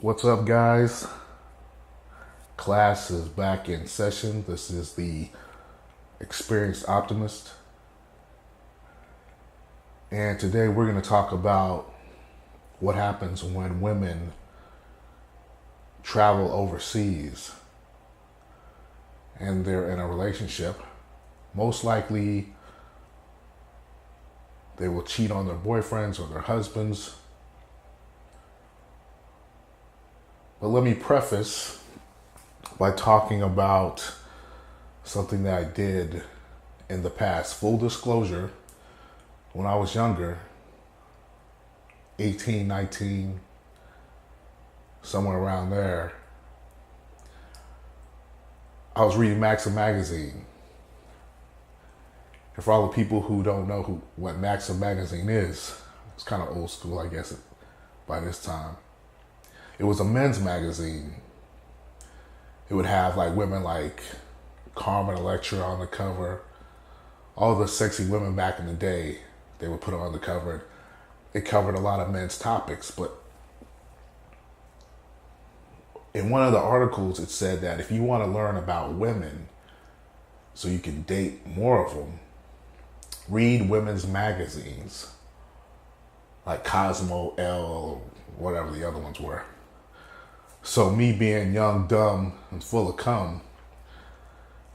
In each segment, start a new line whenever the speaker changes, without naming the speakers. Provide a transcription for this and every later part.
What's up, guys? Class is back in session. This is the experienced optimist. And today we're going to talk about what happens when women travel overseas and they're in a relationship. Most likely, they will cheat on their boyfriends or their husbands. But let me preface by talking about something that I did in the past. Full disclosure, when I was younger, 18, 19, somewhere around there, I was reading Maxim magazine. And for all the people who don't know what Maxim magazine is, it's kind of old school, I guess, by this time. It was a men's magazine. It would have like women like Carmen Electra on the cover. All the sexy women back in the day, they would put on the cover. It covered a lot of men's topics, but in one of the articles it said that if you want to learn about women so you can date more of them, read women's magazines like Cosmo, Elle, whatever the other ones were. So me being young, dumb, and full of cum,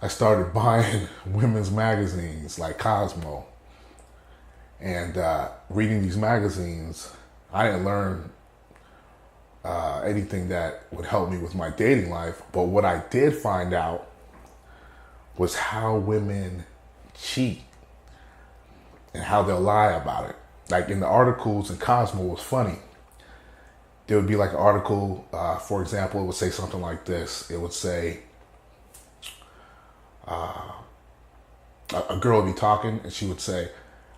I started buying women's magazines like Cosmo. And reading these magazines, I didn't learn anything that would help me with my dating life. But what I did find out was how women cheat and how they'll lie about it. Like in the articles in Cosmo was funny. There would be like an article, for example, it would say something like this. It would say, a girl would be talking and she would say,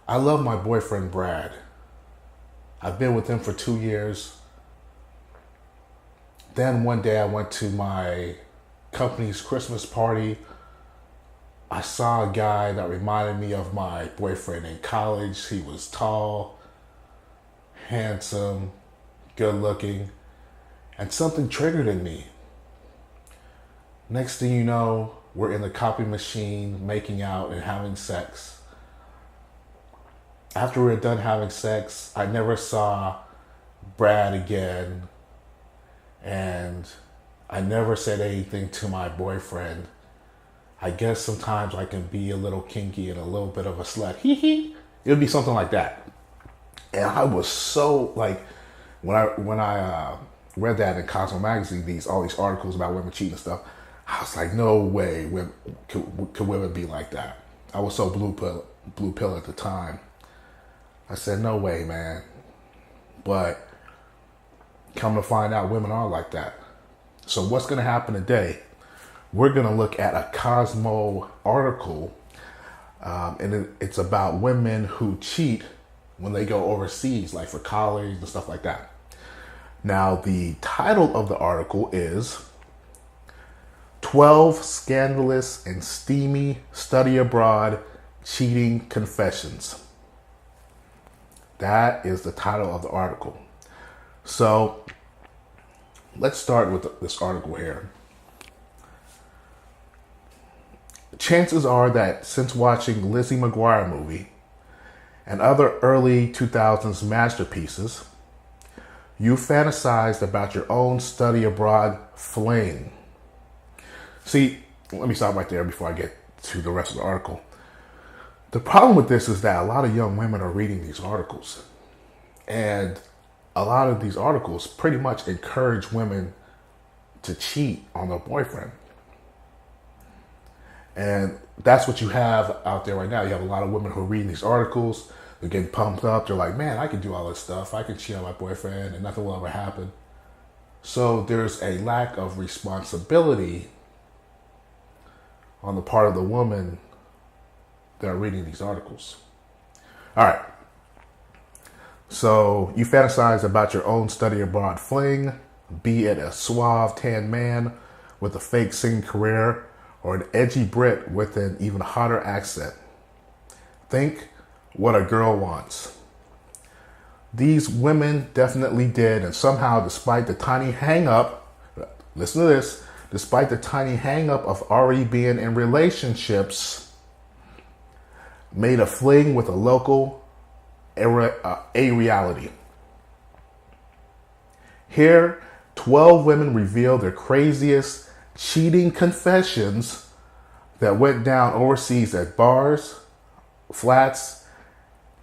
I love my boyfriend, Brad. I've been with him for 2 years. Then one day I went to my company's Christmas party. I saw a guy that reminded me of my boyfriend in college. He was tall, handsome, good looking, and something triggered in me. Next thing you know, we're in the copy machine making out and having sex. After we were done having sex, I never saw Brad again, and I never said anything to my boyfriend. I guess sometimes I can be a little kinky and a little bit of a slut. Hee hee. It would be something like that. And I was so like, when I read that in Cosmo magazine, all these articles about women cheating and stuff, I was like, no way could women be like that. I was so blue pill at the time. I said, no way, man. But come to find out, women are like that. So what's going to happen today? We're going to look at a Cosmo article, and it's about women who cheat when they go overseas, like for college and stuff like that. Now, the title of the article is 12 Scandalous and Steamy Study Abroad Cheating Confessions. That is the title of the article. So, let's start with this article here. Chances are that since watching Lizzie McGuire movie and other early 2000s masterpieces, you fantasized about your own study abroad fling. See, let me stop right there before I get to the rest of the article. The problem with this is that a lot of young women are reading these articles. And a lot of these articles pretty much encourage women to cheat on their boyfriend. And that's what you have out there right now. You have a lot of women who are reading these articles. They're getting pumped up. They're like, man, I can do all this stuff. I can cheat on my boyfriend and nothing will ever happen. So there's a lack of responsibility on the part of the woman that are reading these articles. All right. So you fantasize about your own study abroad fling, be it a suave tan man with a fake singing career or an edgy Brit with an even hotter accent. Think what a girl wants. These women definitely did, and somehow, despite the tiny hang up, listen to this, despite the tiny hang up of already being in relationships, made a fling with a local a reality. Here, 12 women revealed their craziest cheating confessions that went down overseas at bars, flats,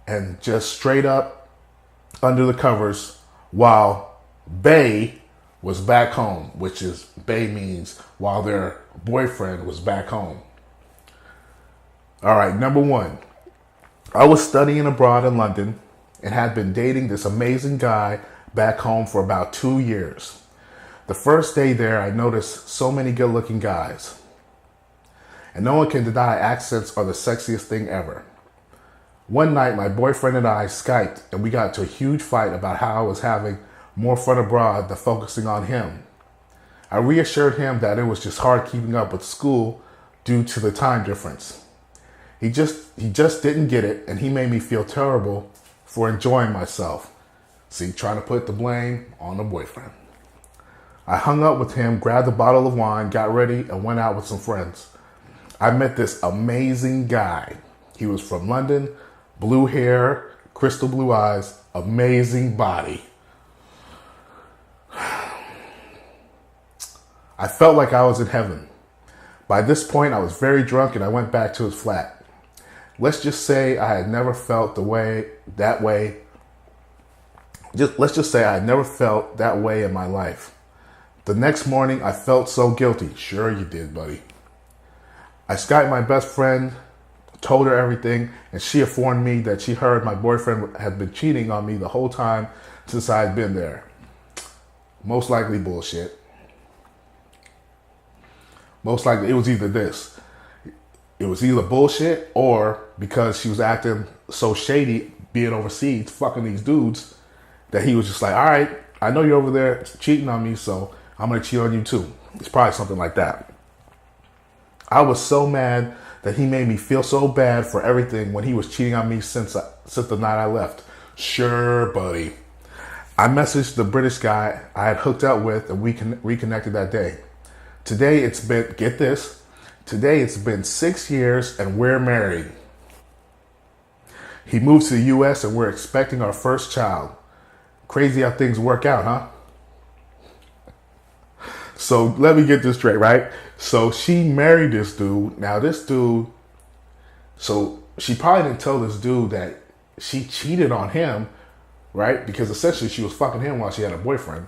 and just straight up under the covers, while Bae was back home, which is Bae means while their boyfriend was back home. All right, number one. I was studying abroad in London and had been dating this amazing guy back home for about 2 years. The first day there, I noticed so many good-looking guys. And no one can deny accents are the sexiest thing ever. One night, my boyfriend and I Skyped, and we got into a huge fight about how I was having more fun abroad than focusing on him. I reassured him that it was just hard keeping up with school due to the time difference. He just didn't get it, and he made me feel terrible for enjoying myself. See, trying to put the blame on the boyfriend. I hung up with him, grabbed a bottle of wine, got ready, and went out with some friends. I met this amazing guy. He was from London, blue hair, crystal blue eyes, amazing body. I felt like I was in heaven. By this point, I was very drunk and I went back to his flat. Let's just say I had never felt that way. Let's just say I had never felt that way in my life. The next morning, I felt so guilty. Sure you did, buddy. I Skyped my best friend, told her everything, and she informed me that she heard my boyfriend had been cheating on me the whole time since I had been there. Most likely bullshit. Most likely it was either this. It was either bullshit or because she was acting so shady being overseas, fucking these dudes, that he was just like, all right, I know you're over there cheating on me, so I'm going to cheat on you too. It's probably something like that. I was so mad that he made me feel so bad for everything when he was cheating on me since the night I left. Sure, buddy. I messaged the British guy I had hooked up with and we reconnected that day. Today it's been, get this, today it's been 6 years and we're married. He moved to the US and we're expecting our first child. Crazy how things work out, huh? So let me get this straight, right? So she married this dude. Now this dude, so she probably didn't tell this dude that she cheated on him, right? Because essentially she was fucking him while she had a boyfriend,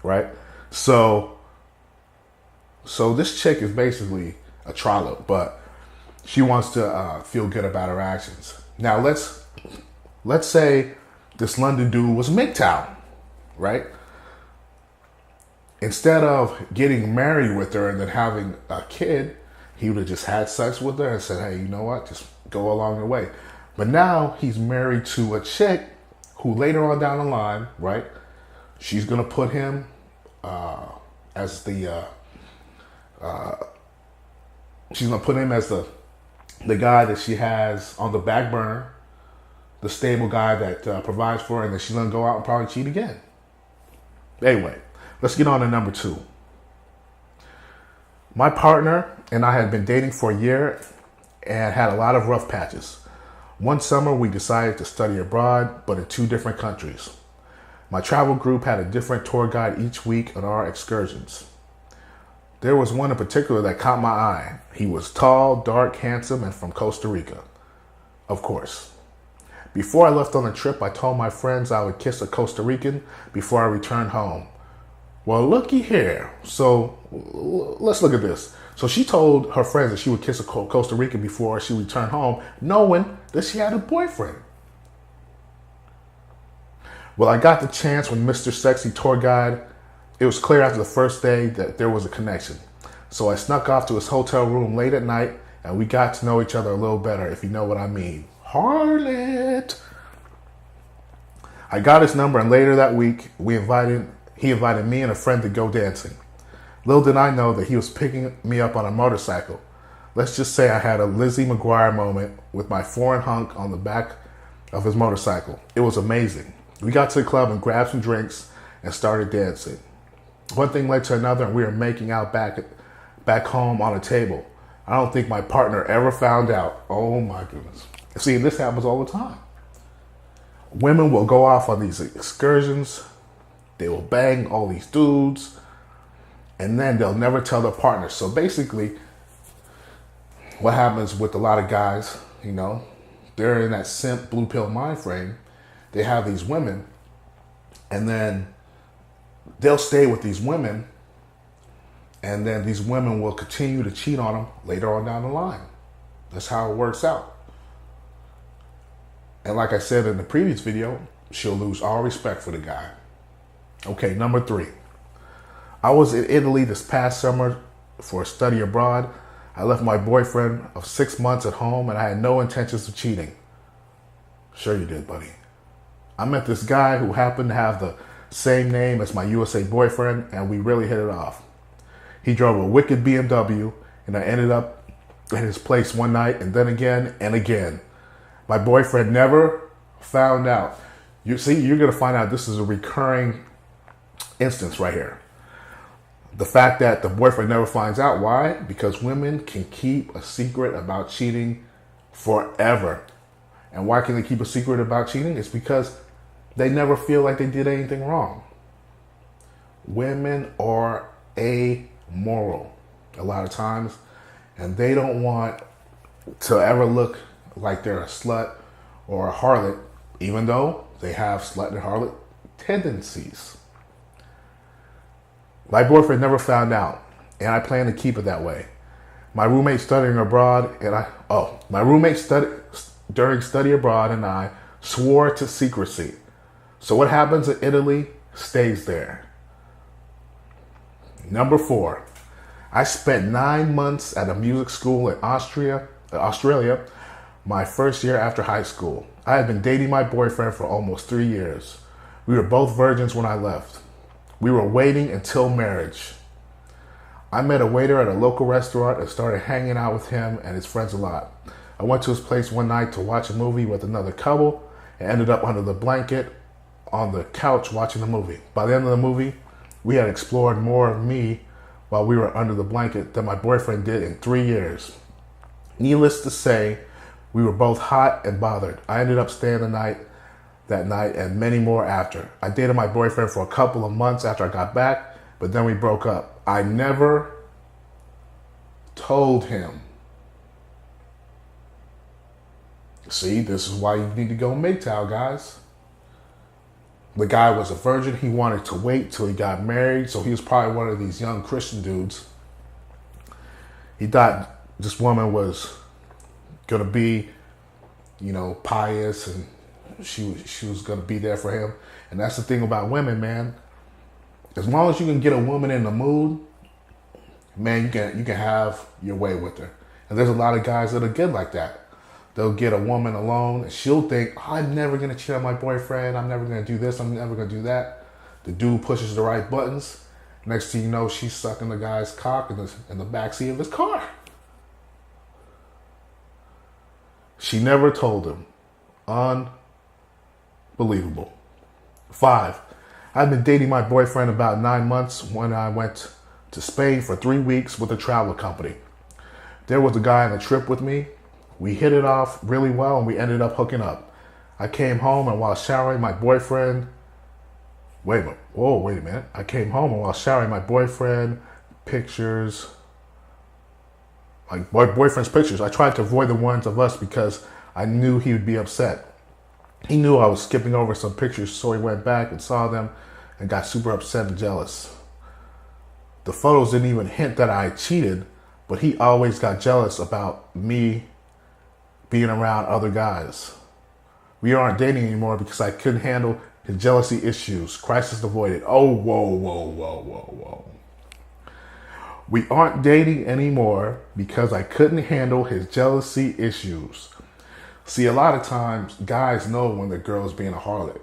right? So this chick is basically a trollop, but she wants to feel good about her actions. Now let's say this London dude was MGTOW, right? Instead of getting married with her and then having a kid, he would have just had sex with her and said, hey, you know what? Just go along your way. But now he's married to a chick who later on down the line, right? She's going to put him as the guy that she has on the back burner, the stable guy that provides for her, and then she's going to go out and probably cheat again. Anyway, let's get on to number 2. My partner and I had been dating for a year and had a lot of rough patches. One summer, we decided to study abroad, but in 2 different countries. My travel group had a different tour guide each week on our excursions. There was one in particular that caught my eye. He was tall, dark, handsome, and from Costa Rica. Of course. Before I left on the trip, I told my friends I would kiss a Costa Rican before I returned home. Well, looky here. So let's look at this. So she told her friends that she would kiss a Costa Rican before she returned home, knowing that she had a boyfriend. Well, I got the chance when Mr. Sexy Tour Guide. It was clear after the first day that there was a connection. So I snuck off to his hotel room late at night and we got to know each other a little better, if you know what I mean. Harlot! I got his number and later that week, he invited me and a friend to go dancing. Little did I know that he was picking me up on a motorcycle. Let's just say I had a Lizzie McGuire moment with my foreign hunk on the back of his motorcycle. It was amazing. We got to the club and grabbed some drinks and started dancing. One thing led to another, and we were making out back home on a table. I don't think my partner ever found out. Oh my goodness. See, this happens all the time. Women will go off on these excursions. They will bang all these dudes, and then they'll never tell their partner. So basically, what happens with a lot of guys, they're in that simp blue pill mind frame. They have these women, and then they'll stay with these women, and then these women will continue to cheat on them later on down the line. That's how it works out. And like I said in the previous video, she'll lose all respect for the guy. Okay, number 3. I was in Italy this past summer for a study abroad. I left my boyfriend of 6 months at home, and I had no intentions of cheating. Sure you did, buddy. I met this guy who happened to have the same name as my USA boyfriend, and we really hit it off. He drove a wicked BMW, and I ended up at his place one night, and then again and again. My boyfriend never found out. You see, you're going to find out this is a recurring instance right here. The fact that the boyfriend never finds out. Why? Because women can keep a secret about cheating forever. And why can they keep a secret about cheating? It's because they never feel like they did anything wrong. Women are amoral a lot of times, and they don't want to ever look like they're a slut or a harlot, even though they have slut and harlot tendencies. My boyfriend never found out, and I plan to keep it that way. My roommate studying abroad during study abroad and I swore to secrecy. So what happens in Italy stays there. Number 4, I spent 9 months at a music school in Australia, my first year after high school. I had been dating my boyfriend for almost 3 years. We were both virgins when I left. We were waiting until marriage. I met a waiter at a local restaurant and started hanging out with him and his friends a lot. I went to his place one night to watch a movie with another couple and ended up under the blanket on the couch watching the movie. By the end of the movie, we had explored more of me while we were under the blanket than my boyfriend did in 3 years. Needless to say, we were both hot and bothered. I ended up staying that night and many more after. I dated my boyfriend for a couple of months after I got back, but then we broke up. I never told him. See, this is why you need to go MGTOW, guys. The guy was a virgin. He wanted to wait till he got married, so he was probably one of these young Christian dudes. He thought this woman was going to be, pious, and she was going to be there for him. And that's the thing about women, man. As long as you can get a woman in the mood, man, you can have your way with her. And there's a lot of guys that are good like that. They'll get a woman alone, and she'll think, I'm never going to cheat on my boyfriend. I'm never going to do this. I'm never going to do that. The dude pushes the right buttons. Next thing you know, she's sucking the guy's cock in the backseat of his car. She never told him. Unbelievable. 5, I've been dating my boyfriend about 9 months when I went to Spain for 3 weeks with a travel company. There was a guy on the trip with me. We hit it off really well and we ended up hooking up. I came home and while showering my boyfriend... Wait a minute. I came home and while showering my boyfriend's pictures, I tried to avoid the ones of us because I knew he would be upset. He knew I was skipping over some pictures, so he went back and saw them and got super upset and jealous. The photos didn't even hint that I cheated, but he always got jealous about me being around other guys. We aren't dating anymore because I couldn't handle his jealousy issues. Crisis avoided. Oh, whoa. We aren't dating anymore because I couldn't handle his jealousy issues. See, a lot of times, guys know when the girl's being a harlot.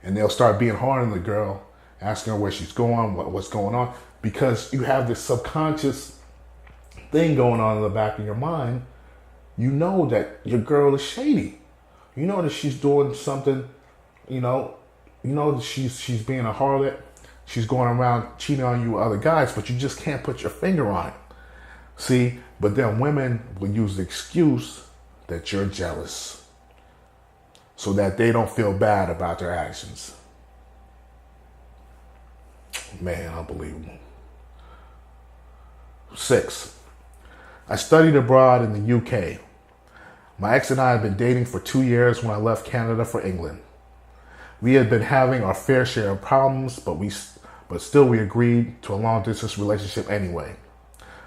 And they'll start being hard on the girl, asking her where she's going, what's going on. Because you have this subconscious thing going on in the back of your mind. You know that your girl is shady. You know that she's doing something, you know, that she's being a harlot. She's going around cheating on you with other guys, but you just can't put your finger on it. See, but then women will use the excuse that you're jealous so that they don't feel bad about their actions. Man, unbelievable. 6. I studied abroad in the UK. My ex and I had been dating for 2 years when I left Canada for England. We had been having our fair share of problems, but still we agreed to a long-distance relationship anyway.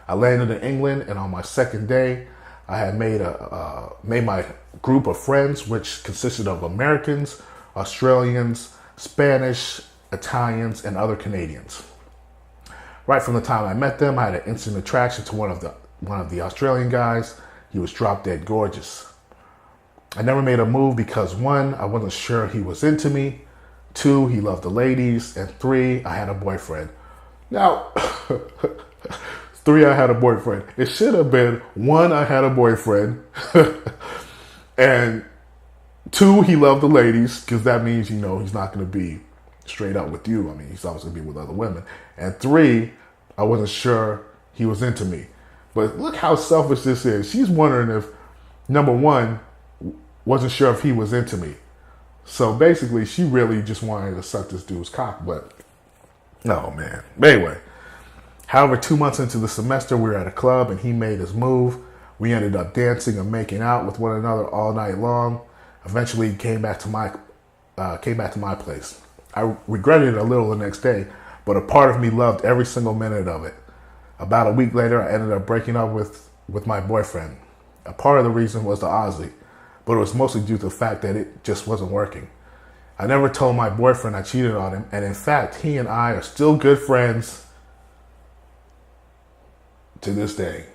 I landed in England, and on my second day, I had made my group of friends, which consisted of Americans, Australians, Spanish, Italians, and other Canadians. Right from the time I met them, I had an instant attraction to one of the Australian guys. He was drop dead gorgeous. I never made a move because 1, I wasn't sure he was into me. 2, he loved the ladies. And 3, I had a boyfriend. Now, 3, I had a boyfriend. It should have been 1, I had a boyfriend. And 2, he loved the ladies, because that means, he's not going to be straight up with you. I mean, he's always going to be with other women. And 3, I wasn't sure he was into me. But look how selfish this is. She's wondering if, number 1, wasn't sure if he was into me. So basically, she really just wanted to suck this dude's cock. But, no, man. But anyway, however, 2 months into the semester, we were at a club and he made his move. We ended up dancing and making out with one another all night long. Eventually, he came back to my place. I regretted it a little the next day, but a part of me loved every single minute of it. About a week later, I ended up breaking up with my boyfriend. A part of the reason was the Aussie, but it was mostly due to the fact that it just wasn't working. I never told my boyfriend I cheated on him, and in fact, he and I are still good friends to this day.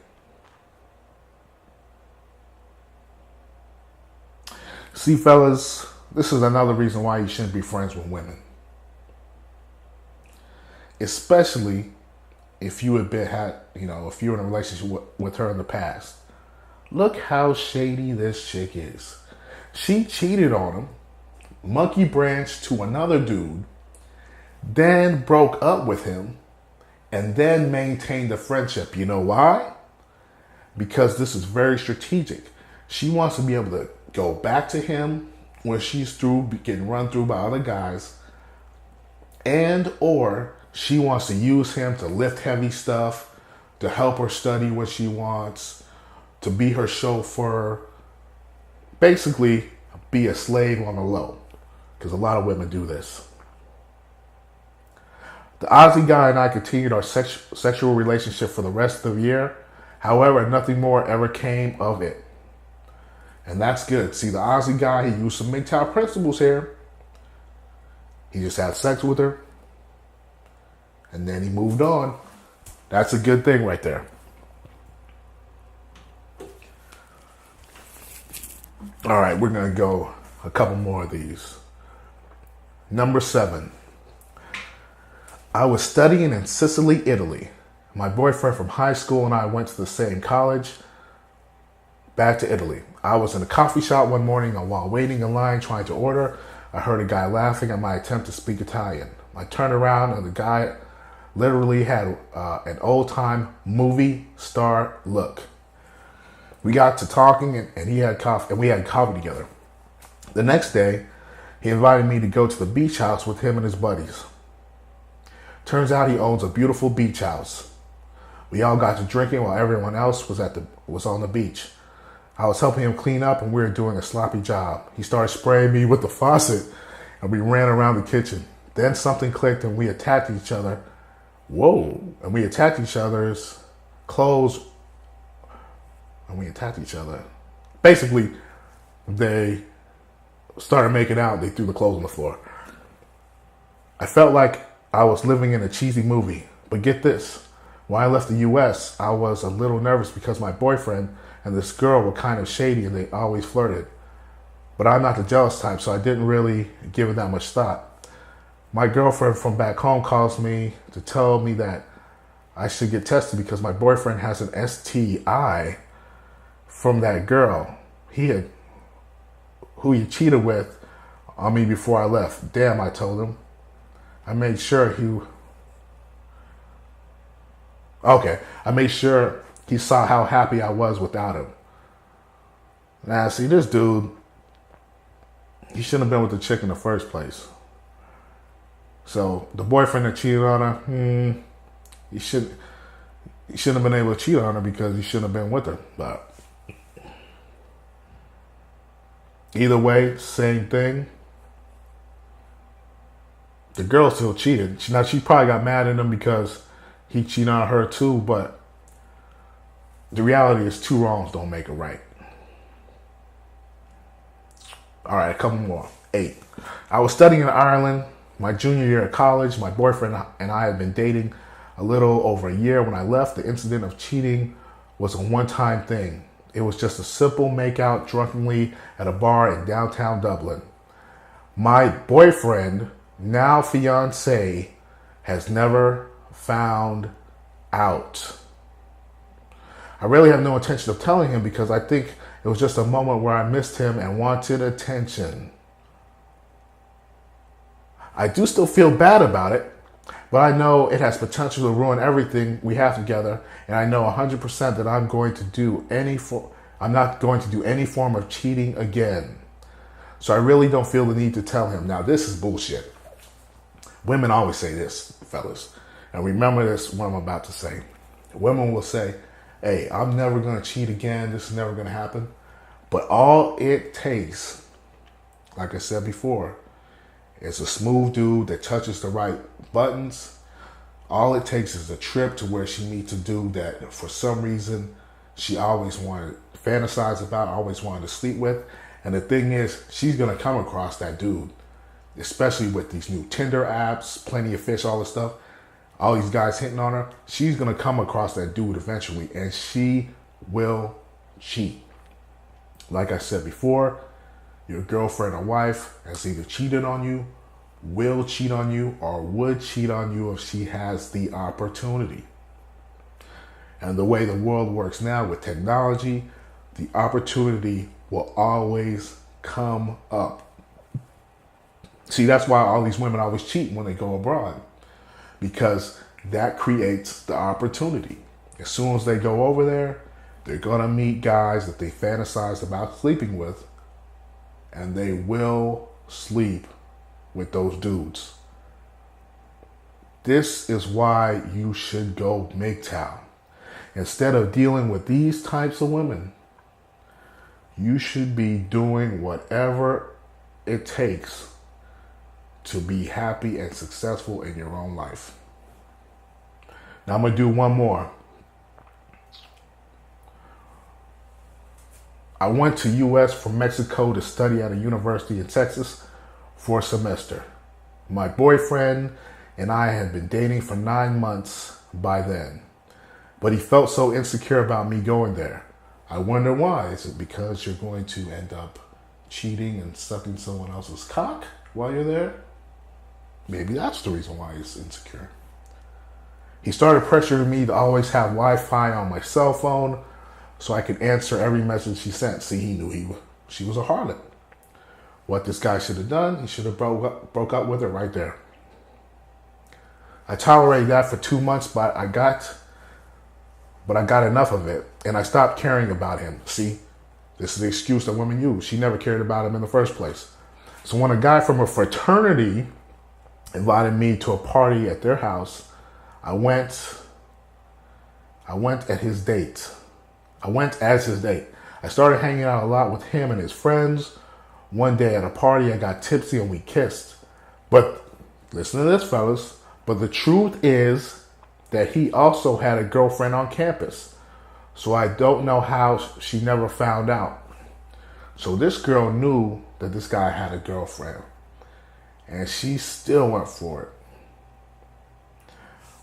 See, fellas, this is another reason why you shouldn't be friends with women. Especially if you if you were in a relationship with her in the past. Look how shady this chick is. She cheated on him, monkey branched to another dude, then broke up with him, and then maintained the friendship. You know why? Because this is very strategic. She wants to be able to go back to him when she's through getting run through by other guys, and or she wants to use him to lift heavy stuff, to help her study what she wants, to be her chauffeur, basically be a slave on the low, because a lot of women do this. The Aussie guy and I continued our sexual relationship for the rest of the year. However, nothing more ever came of it. And that's good. See, the Aussie guy, he used some MGTOW principles here. He just had sex with her, and then he moved on. That's a good thing right there. All right, we're going to go a couple more of these. Number 7. I was studying in Sicily, Italy. My boyfriend from high school and I went to the same college. Back to Italy. I was in a coffee shop one morning, and while waiting in line trying to order, I heard a guy laughing at my attempt to speak Italian. I turned around and the guy literally had an old-time movie star look. We got to talking and he had coffee, and we had coffee together. The next day, he invited me to go to the beach house with him and his buddies. Turns out he owns a beautiful beach house. We all got to drinking while everyone else was on the beach. I was helping him clean up and we were doing a sloppy job. He started spraying me with the faucet and we ran around the kitchen. Then something clicked and we attacked each other. Whoa. And we attacked each other's clothes. And we attacked each other. Basically, they started making out. They threw the clothes on the floor. I felt like I was living in a cheesy movie. But get this. When I left the U.S., I was a little nervous because my boyfriend and this girl were kind of shady and they always flirted. But I'm not the jealous type, so I didn't really give it that much thought. My girlfriend from back home calls me to tell me that I should get tested because my boyfriend has an STI from that girl. who you cheated with on me before I left. Damn, I told him. I made sure he saw how happy I was without him. Now, see, this dude, he shouldn't have been with the chick in the first place. So the boyfriend that cheated on her, he shouldn't have been able to cheat on her because he shouldn't have been with her. But either way, same thing. The girl still cheated. Now, she probably got mad at him because he cheated on her too, but the reality is 2 wrongs don't make it right. All right, a couple more. 8. I was studying in Ireland my junior year at college. My boyfriend and I had been dating a little over a year. When I left, the incident of cheating was a one-time thing. It was just a simple makeout drunkenly at a bar in downtown Dublin. My boyfriend, now fiance, has never found out. I really have no intention of telling him because I think it was just a moment where I missed him and wanted attention. I do still feel bad about it, but I know it has potential to ruin everything we have together, and I know 100% that I'm not going to do any form of cheating again. So I really don't feel the need to tell him. Now, this is bullshit. Women always say this, fellas, and remember this, what I'm about to say. Women will say, hey, I'm never going to cheat again. This is never going to happen. But all it takes, like I said before, is a smooth dude that touches the right buttons. All it takes is a trip to where she meets a dude that for some reason she always wanted to fantasize about, always wanted to sleep with. And the thing is, she's going to come across that dude, especially with these new Tinder apps, Plenty of Fish, all this stuff. All these guys hitting on her, she's going to come across that dude eventually, and she will cheat. Like I said before, your girlfriend or wife has either cheated on you, will cheat on you, or would cheat on you if she has the opportunity. And the way the world works now with technology, the opportunity will always come up. See, that's why all these women always cheat when they go abroad. Because that creates the opportunity. As soon as they go over there, they're going to meet guys that they fantasize about sleeping with, and they will sleep with those dudes. This is why you should go MGTOW. Instead of dealing with these types of women, you should be doing whatever it takes to be happy and successful in your own life. Now I'm going to do one more. I went to U.S. from Mexico to study at a university in Texas for a semester. My boyfriend and I had been dating for 9 months by then, but he felt so insecure about me going there. I wonder why. Is it because you're going to end up cheating and sucking someone else's cock while you're there? Maybe that's the reason why he's insecure. He started pressuring me to always have Wi-Fi on my cell phone so I could answer every message she sent. See, he knew she was a harlot. What this guy should have done, he should have broke up with her right there. I tolerated that for 2 months, but I got enough of it, and I stopped caring about him. See, this is the excuse that women use. She never cared about him in the first place. So when a guy from a fraternity invited me to a party at their house, I went as his date. I started hanging out a lot with him and his friends. One day at a party, I got tipsy and we kissed. But listen to this, fellas. But the truth is that he also had a girlfriend on campus. So I don't know how she never found out. So this girl knew that this guy had a girlfriend, and she still went for it.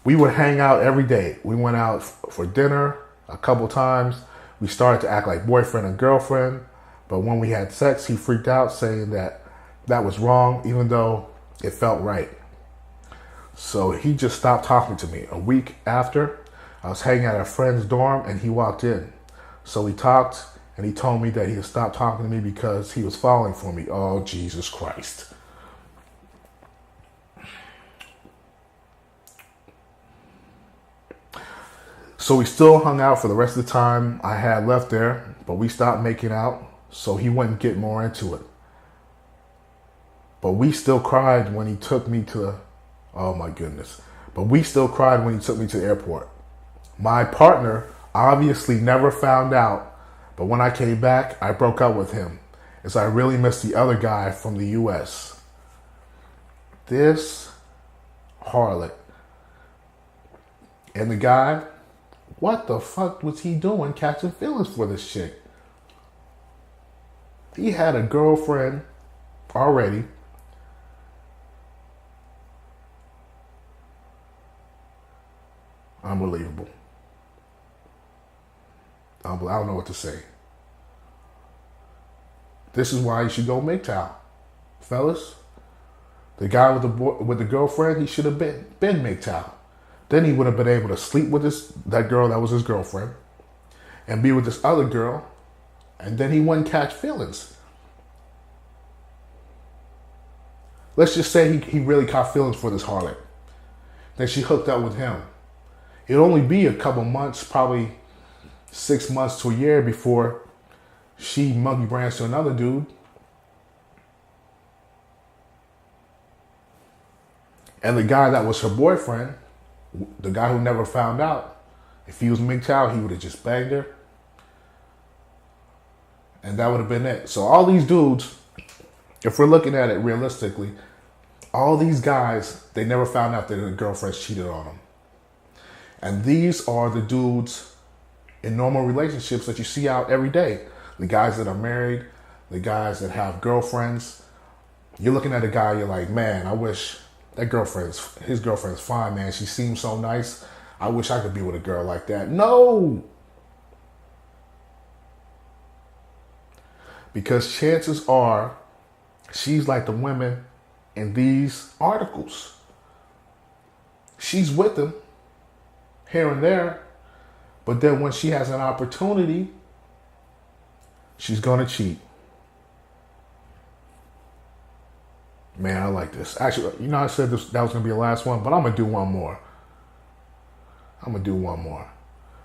We would hang out every day. We went out for dinner a couple times. We started to act like boyfriend and girlfriend, but when we had sex, he freaked out, saying that was wrong, even though it felt right. So he just stopped talking to me. A week after, I was hanging at a friend's dorm and he walked in. So we talked And he told me that he had stopped talking to me because he was falling for me. Oh, Jesus Christ. So we still hung out for the rest of the time I had left there, but we stopped making out so he wouldn't get more into it. But we still cried when he took me to, oh my goodness. But we still cried when he took me to the airport. My partner obviously never found out, but when I came back, I broke up with him as I really missed the other guy from the US. This harlot. And the guy, what the fuck was he doing catching feelings for this chick? He had a girlfriend already. Unbelievable. I don't know what to say. This is why you should go MGTOW. Fellas, the guy with the girlfriend, he should have been MGTOW. Then he would have been able to sleep with that girl that was his girlfriend and be with this other girl, and then he wouldn't catch feelings. Let's just say he really caught feelings for this harlot. Then she hooked up with him. It'd only be a couple months, probably 6 months to a year before she monkey brands to another dude. And the guy that was her boyfriend, the guy who never found out, if he was MGTOW, he would have just banged her. And that would have been it. So all these dudes, if we're looking at it realistically, all these guys, they never found out that their girlfriends cheated on them. And these are the dudes in normal relationships that you see out every day. The guys that are married, the guys that have girlfriends. You're looking at a guy, you're like, man, I wish his girlfriend's fine, man. She seems so nice. I wish I could be with a girl like that. No! Because chances are, she's like the women in these articles. She's with them here and there, but then when she has an opportunity, she's gonna cheat. Man, I like this. Actually, you know, I said that was gonna be the last one, but I'm gonna do one more.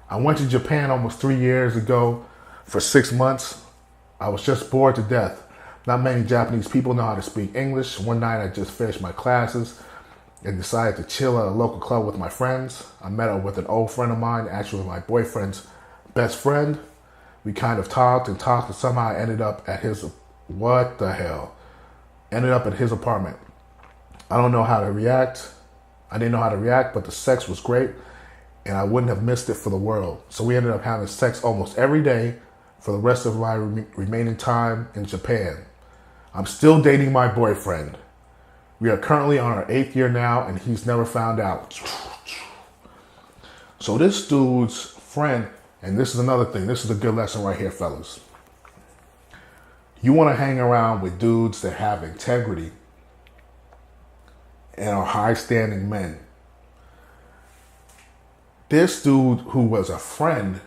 I went to Japan almost 3 years ago for 6 months. I was just bored to death. Not many Japanese people know how to speak English. One night I just finished my classes and decided to chill at a local club with my friends. I met up with an old friend of mine, actually my boyfriend's best friend. We kind of talked, and somehow I ended up at his, what the hell? Ended up at his apartment. I don't know how to react. I didn't know how to react, but the sex was great, and I wouldn't have missed it for the world. So we ended up having sex almost every day for the rest of my remaining time in Japan. I'm still dating my boyfriend. We are currently on our 8th year now, and he's never found out. So this dude's friend, and this is another thing, this is a good lesson right here, fellas. You want to hang around with dudes that have integrity and are high-standing men. This dude who was a friend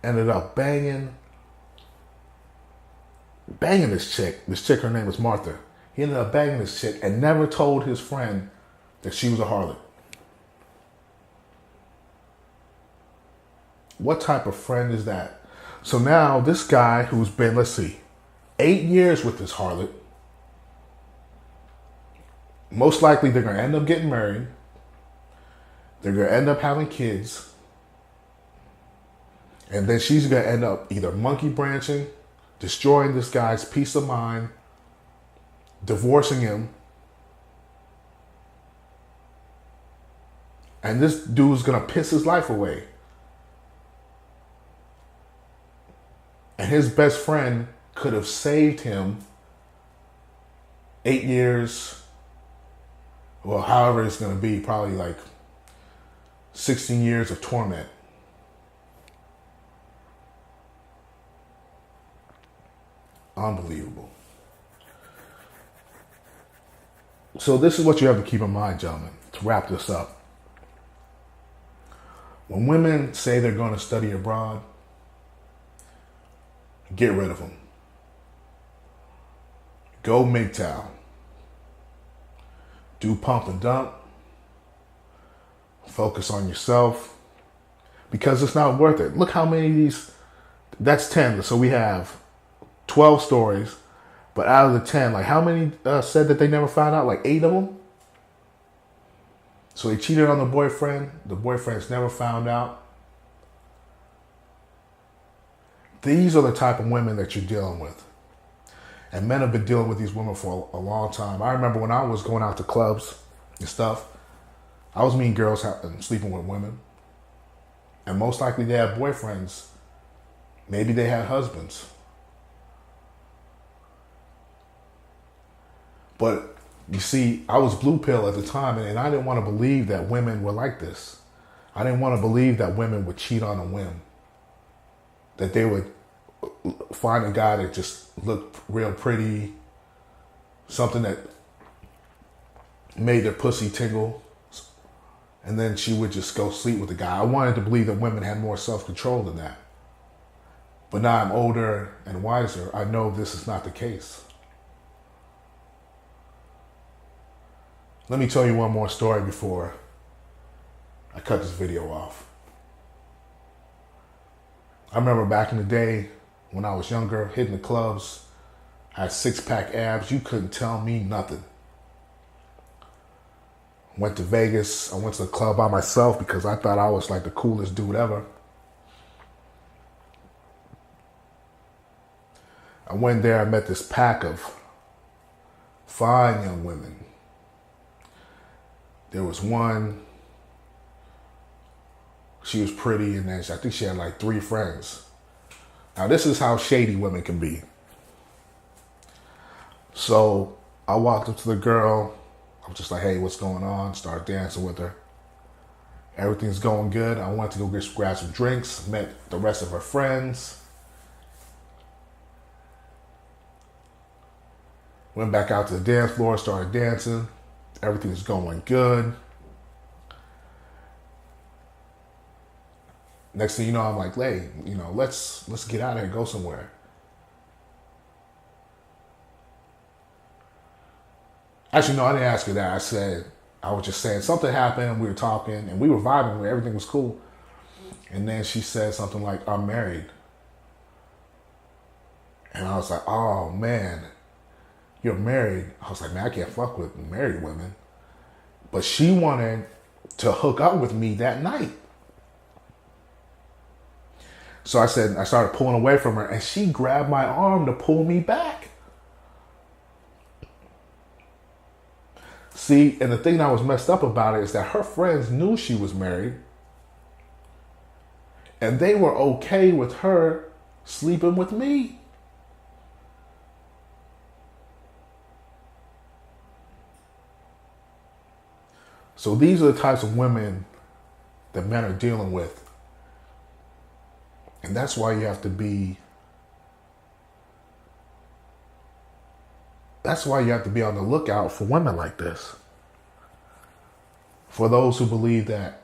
ended up banging this chick. This chick, her name was Martha. He ended up banging this chick and never told his friend that she was a harlot. What type of friend is that? So now this guy who's been, 8 years with this harlot, most likely they're going to end up getting married. They're going to end up having kids. And then she's going to end up either monkey branching, destroying this guy's peace of mind, divorcing him. And this dude's going to piss his life away. And his best friend could have saved him 8 years, well, however it's going to be, probably 16 years of torment. Unbelievable. So this is what you have to keep in mind, gentlemen, to wrap this up. When women say they're going to study abroad, Get rid of them. Go MGTOW. Do pump and dump. Focus on yourself. Because it's not worth it. Look how many of these, that's 10. So we have 12 stories. But out of the 10, like how many said that they never found out? Like 8 of them? So they cheated on the boyfriend. The boyfriend's never found out. These are the type of women that you're dealing with. And men have been dealing with these women for a long time. I remember when I was going out to clubs and stuff, I was meeting girls and sleeping with women. And most likely they had boyfriends. Maybe they had husbands. But you see, I was blue pill at the time, and I didn't want to believe that women were like this. I didn't want to believe that women would cheat on a whim. That they would find a guy that just looked real pretty, something that made their pussy tingle, and then she would just go sleep with the guy. I wanted to believe that women had more self-control than that. But now I'm older and wiser. I know this is not the case. Let me tell you one more story before I cut this video off. I remember back in the day when I was younger, hitting the clubs, I had 6-pack abs. You couldn't tell me nothing. Went to Vegas. I went to the club by myself because I thought I was like the coolest dude ever. I went there, I met this pack of fine young women. There was one, she was pretty, and then I think she had like 3 friends. Now this is how shady women can be. So I walked up to the girl. I was just like, hey, what's going on? Started dancing with her. Everything's going good. I went to go grab some drinks, met the rest of her friends. Went back out to the dance floor, started dancing. Everything's going good. Next thing you know, I'm like, hey, let's get out of here, go somewhere. Actually, no, I didn't ask her that. I was just saying something happened. We were talking and we were vibing. Everything was cool. And then she said something like, I'm married. And I was like, oh man, you're married. I was like, man, I can't fuck with married women. But she wanted to hook up with me that night. So I started pulling away from her, and she grabbed my arm to pull me back. See, and the thing that was messed up about it is that her friends knew she was married, and they were okay with her sleeping with me. So these are the types of women that men are dealing with. And that's why you have to be on the lookout for women like this. For those who believe that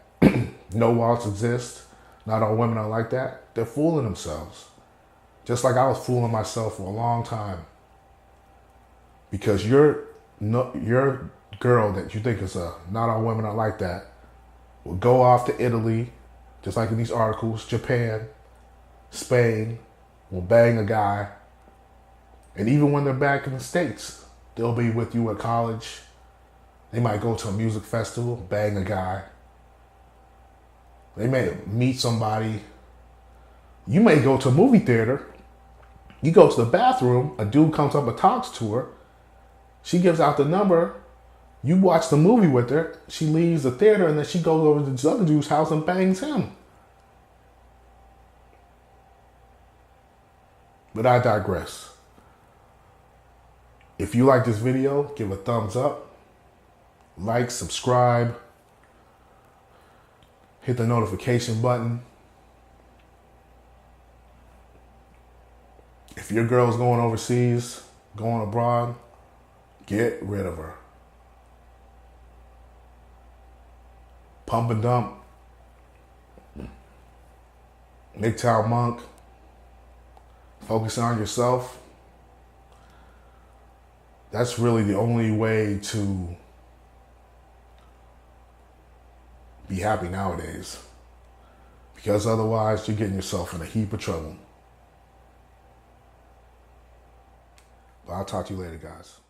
no walls exist, not all women are like that, they're fooling themselves. Just like I was fooling myself for a long time. Because your girl that you think is not all women are like that will go off to Italy, just like in these articles, Japan, Spain, will bang a guy. And even when they're back in the States, they'll be with you at college. They might go to a music festival, bang a guy. They may meet somebody. You may go to a movie theater. You go to the bathroom, a dude comes up and talks to her. She gives out the number. You watch the movie with her. She leaves the theater and then she goes over to this other dude's house and bangs him. But I digress. If you like this video, give a thumbs up, like, subscribe, hit the notification button. If your girl's going overseas, going abroad, get rid of her. Pump and dump. MGTOW Monk. Focusing on yourself, that's really the only way to be happy nowadays. Because otherwise, you're getting yourself in a heap of trouble. But I'll talk to you later, guys.